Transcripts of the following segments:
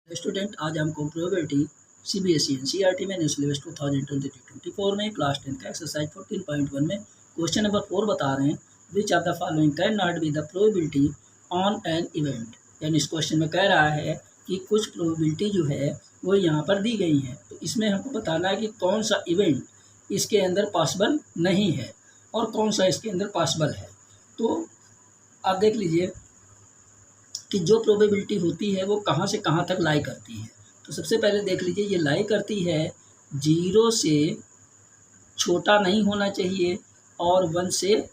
Student आज हमको probability CBSE NCERT में न्यू सिलेबस 2023-24 में क्लास 10 का एक्सरसाइज 14.1 में क्वेश्चन नंबर 4 बता रहे हैं which of the following can not be the probability on an event. यानी इस क्वेश्चन में कह रहा है कि कुछ प्रोबेबिलिटी जो है वो यहाँ पर दी गई हैं, तो इसमें हमको बताना है कि कौन सा इवेंट इसके अंदर पॉसिबल नहीं है और कौन सा इसके अंदर पॉसिबल है। तो आप देख लीजिए कि जो प्रोबेबिलिटी होती है वो कहाँ से कहाँ तक लाई करती है। तो सबसे पहले देख लीजिए ये लाई करती है 0 से छोटा नहीं होना चाहिए और 1 से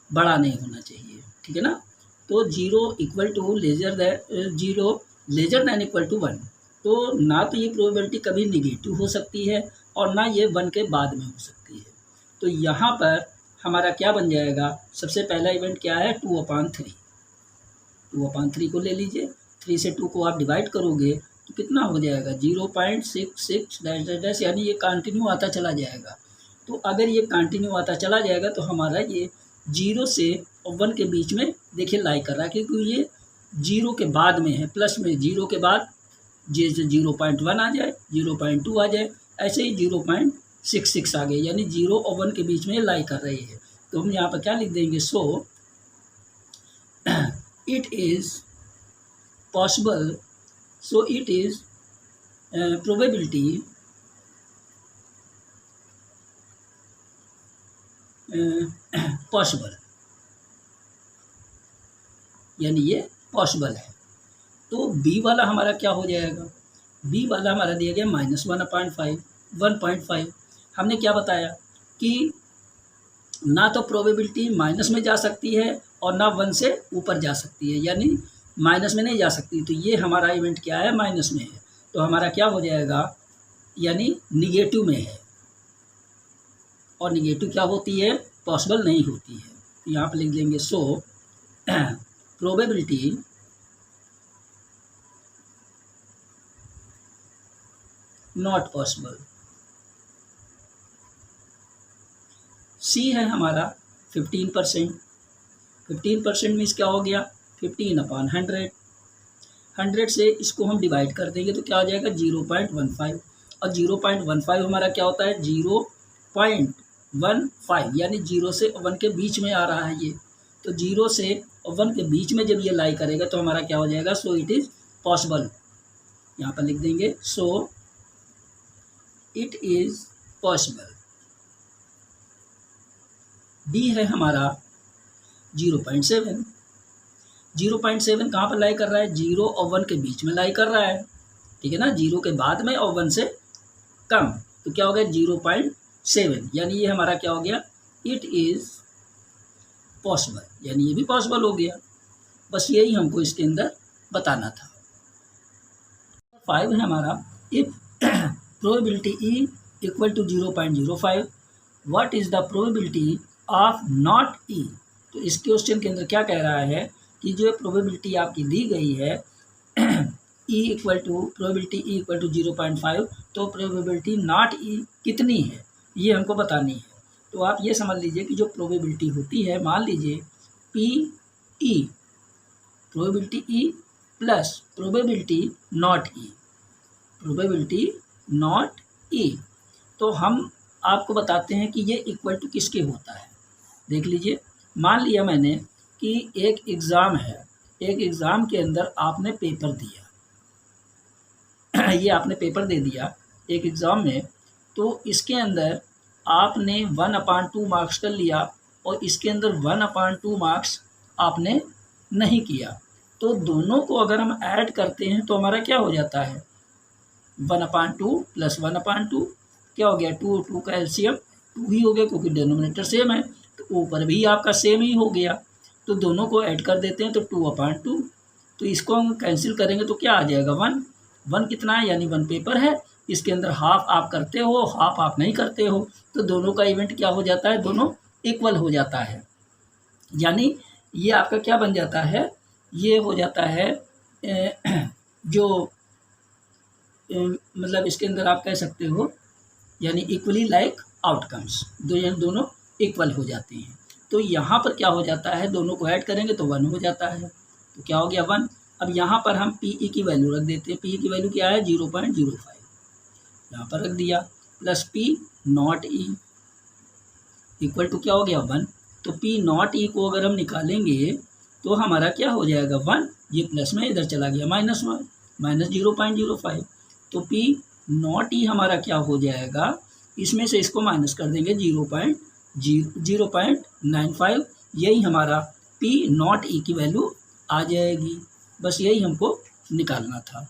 बड़ा नहीं होना चाहिए, ठीक है ना। तो 0 equal to lesser than equal to 1। तो ना तो ये प्रोबेबिलिटी कभी निगेटिव हो सकती है और ना ये 1 के बाद में हो सकती है। तो यहाँ पर हमारा क्या बन जाएगा, सबसे पहला इवेंट क्या है 2/3। 2/3 को ले लीजिए, 3 से 2 को आप डिवाइड करोगे तो कितना हो जाएगा 0.66 डैश डैश डैश, यानी ये कंटिन्यू आता चला जाएगा। तो अगर ये कंटिन्यू आता चला जाएगा तो हमारा ये 0 से 1 के बीच में देखिए लाई कर रहा है, क्योंकि ये 0 के बाद में है, प्लस में 0 के बाद जैसे 0.1 आ जाए, 0.2 आ जाए, ऐसे ही 0.66 आ गए, यानी 0 और 1 के बीच में लाई कर रही है। तो हम यहाँ पर क्या लिख देंगे, सो it is possible, so it is probability possible, यानी ये पॉसिबल है। तो बी वाला हमारा क्या हो जाएगा, बी वाला हमारा दिया गया -1/5। हमने क्या बताया कि ना तो प्रोबेबिलिटी माइनस में जा सकती है और ना 1 से ऊपर जा सकती है, यानी माइनस में नहीं जा सकती। तो ये हमारा इवेंट क्या है, माइनस में है, तो हमारा क्या हो जाएगा, यानी निगेटिव में है। और निगेटिव क्या होती है, पॉसिबल नहीं होती है। तो यहाँ पर लिख देंगे सो प्रोबेबिलिटी नॉट पॉसिबल। सी है हमारा 15%। 15% मीन्स क्या हो गया 15/100। 100 से इसको हम डिवाइड कर देंगे तो क्या हो जाएगा 0.15। और 0.15 हमारा क्या होता है 0.15, यानी 0 से 1 के बीच में आ रहा है ये। तो 0 से 1 के बीच में जब ये लाई करेगा तो हमारा क्या हो जाएगा, सो इट इज़ पॉसिबल। यहाँ पर लिख देंगे so it is possible. D है हमारा 0.7। 0.7 कहाँ पर लाई कर रहा है, 0 और 1 के बीच में लाई कर रहा है, ठीक है ना, 0 के बाद में और 1 से कम। तो क्या हो गया 0.7, यानी ये हमारा क्या हो गया, इट इज़ पॉसिबल, यानी ये भी पॉसिबल हो गया। बस यही हमको इसके अंदर बताना था। 5 है हमारा if probability E equal to 0.05 what is the probability of not E. तो इस क्वेश्चन के अंदर क्या कह रहा है कि जो प्रोबेबिलिटी आपकी दी गई है प्रोबेबिलिटी ई इक्वल टू 0.5, तो प्रोबेबिलिटी नॉट ई कितनी है ये हमको बतानी है। तो आप ये समझ लीजिए कि जो प्रोबेबिलिटी होती है, मान लीजिए P E, probability E plus probability not E, probability not E. तो हम आपको बताते हैं कि ये इक्वल टू किसके होता है। देख लीजिए, मान लिया मैंने कि एक एग्ज़ाम है, एक एग्ज़ाम के अंदर आपने पेपर दिया ये आपने पेपर दे दिया एक एग्ज़ाम में, तो इसके अंदर आपने 1/2 मार्क्स कर लिया और इसके अंदर 1/2 मार्क्स आपने नहीं किया। तो दोनों को अगर हम ऐड करते हैं तो हमारा क्या हो जाता है 1/2 प्लस 1/2 क्या हो गया 2 का एलसीएम 2 ही हो गया, क्योंकि डिनोमिनेटर सेम है, तो ऊपर भी आपका सेम ही हो गया। तो दोनों को ऐड कर देते हैं तो 2/2, तो इसको हम कैंसिल करेंगे तो क्या आ जाएगा 1 कितना है, यानी 1 पेपर है, इसके अंदर हाफ आप करते हो हाफ आप नहीं करते हो, तो दोनों का इवेंट क्या हो जाता है, दोनों इक्वल हो जाता है। यानी ये आपका क्या बन जाता है, ये हो जाता है जो मतलब इसके अंदर आप कह सकते हो यानी इक्वली लाइक आउटकम्स, दोनों इक्वल हो जाते हैं। तो यहाँ पर क्या हो जाता है, दोनों को ऐड करेंगे तो 1 हो जाता है। तो क्या हो गया 1, अब यहाँ पर हम पी ई की वैल्यू रख देते हैं। पी ई की वैल्यू क्या है 0.05, यहाँ पर रख दिया, plus p not e equal to क्या हो गया 1। तो पी नॉट ई को अगर हम निकालेंगे तो हमारा क्या हो जाएगा 1, ये प्लस में इधर चला गया -1 माइनस 0.05। तो पी नॉट ई हमारा क्या हो जाएगा, इसमें से इसको माइनस कर देंगे 0.95, यही हमारा पी नॉट ई की वैल्यू आ जाएगी। बस यही हमको निकालना था।